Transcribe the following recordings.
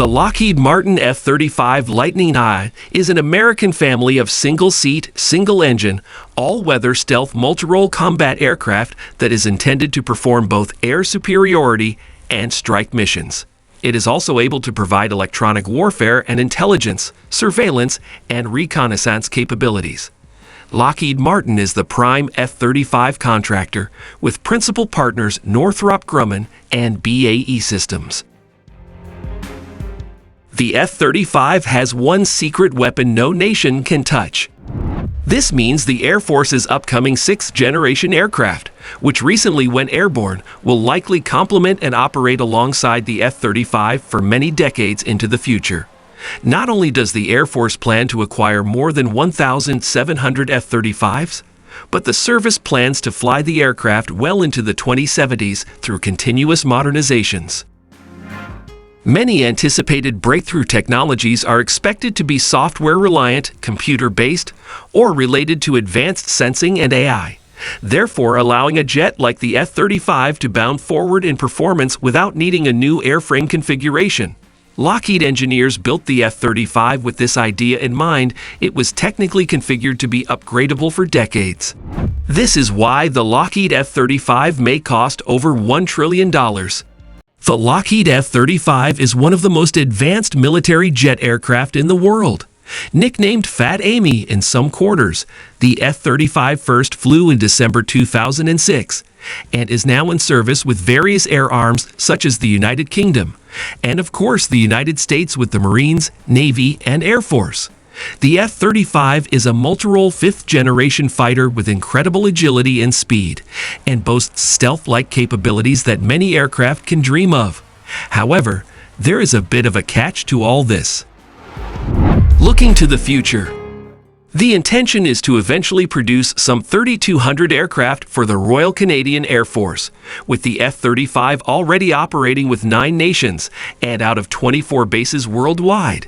The Lockheed Martin F-35 Lightning I is an American family of single-seat, single-engine, all-weather stealth multirole combat aircraft that is intended to perform both air superiority and strike missions. It is also able to provide electronic warfare and intelligence, surveillance, and reconnaissance capabilities. Lockheed Martin is the prime F-35 contractor, with principal partners Northrop Grumman and BAE Systems. The F-35 has one secret weapon no nation can touch. This means the Air Force's upcoming 6th-generation aircraft, which recently went airborne, will likely complement and operate alongside the F-35 for many decades into the future. Not only does the Air Force plan to acquire more than 1,700 F-35s, but the service plans to fly the aircraft well into the 2070s through continuous modernizations. Many anticipated breakthrough technologies are expected to be software-reliant, computer-based, or related to advanced sensing and AI, therefore allowing a jet like the F-35 to bound forward in performance without needing a new airframe configuration. Lockheed engineers built the F-35 with this idea in mind. It was technically configured to be upgradable for decades. This is why the Lockheed F-35 may cost over $1 trillion. The Lockheed F-35 is one of the most advanced military jet aircraft in the world. Nicknamed Fat Amy in some quarters, the F-35 first flew in December 2006 and is now in service with various air arms such as the United Kingdom, and of course the United States with the Marines, Navy, and Air Force. The F-35 is a multirole 5th-generation fighter with incredible agility and speed, and boasts stealth-like capabilities that many aircraft can dream of. However, there is a bit of a catch to all this. Looking to the future. The intention is to eventually produce some 3,200 aircraft for the Royal Canadian Air Force, with the F-35 already operating with 9 nations and out of 24 bases worldwide.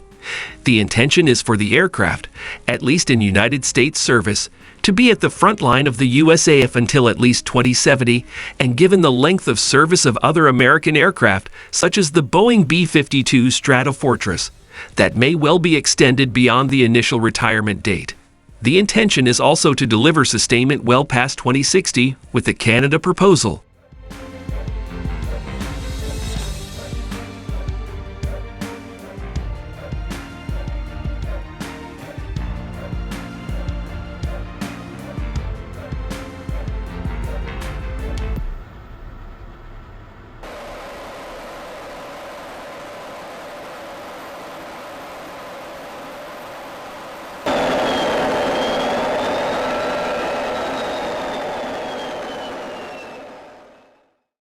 The intention is for the aircraft, at least in United States service, to be at the front line of the USAF until at least 2070, and given the length of service of other American aircraft, such as the Boeing B-52 Stratofortress, that may well be extended beyond the initial retirement date. The intention is also to deliver sustainment well past 2060 with the Canada proposal.